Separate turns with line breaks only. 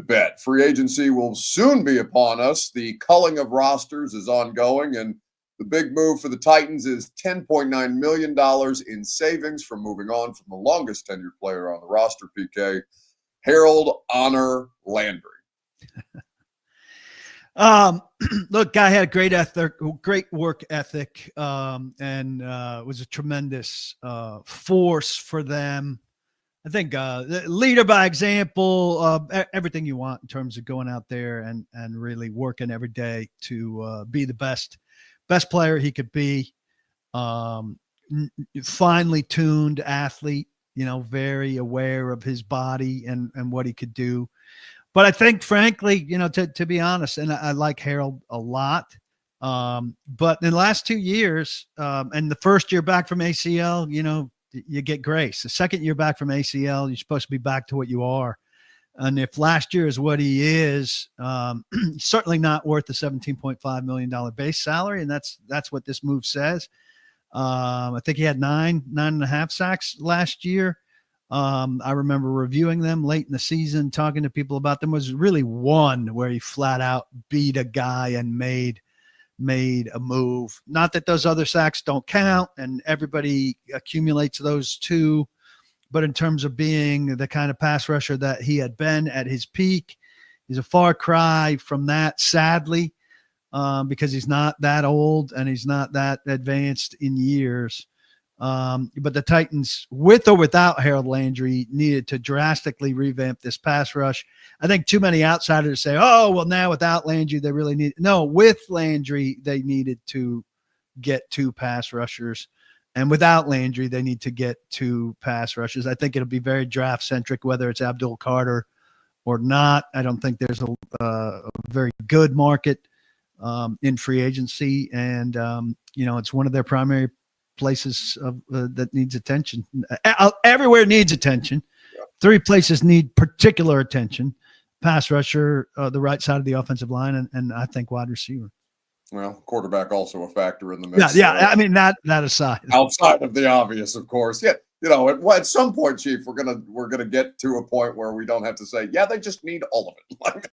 good bet. Free agency will soon be upon us. The culling of rosters is ongoing, and the big move for the Titans is $10.9 million in savings from moving on from the longest tenured player on the roster, PK, Harold Honor Landry.
Look, guy had a great work ethic, and was a tremendous force for them. I think leader by example, everything you want in terms of going out there and really working every day to be the best player he could be. Finely tuned athlete, very aware of his body and what he could do. But I think, frankly, to be honest, and I like Harold a lot, but in the last 2 years, and the first year back from ACL, you get grace. The second year back from ACL, you're supposed to be back to what you are. And if last year is what he is, certainly not worth the $17.5 million base salary. And that's what this move says. I think he had nine and a half sacks last year. I remember reviewing them late in the season, talking to people about them. Was really one where he flat out beat a guy and made a move. Not that those other sacks don't count, and everybody accumulates those too. But in terms of being the kind of pass rusher that he had been at his peak, he's a far cry from that, sadly, because he's not that old and he's not that advanced in years. But the Titans, with or without Harold Landry, needed to drastically revamp this pass rush. I think too many outsiders say, oh, well, now without Landry, they really need – no, with Landry, they needed to get 2 pass rushers. And without Landry, they need to get 2 pass rushers. I think it'll be very draft-centric, whether it's Abdul Carter or not. I don't think there's a very good market in free agency. And, it's one of their primary places that needs attention. Everywhere needs attention. 3 places need particular attention: pass rusher, the right side of the offensive line, and I think wide receiver.
Well, quarterback also a factor in the mix.
Yeah. I mean, that aside,
outside of the obvious, of course. Yeah, at some point, Chief, we're gonna get to a point where we don't have to say, yeah, they just need all of it.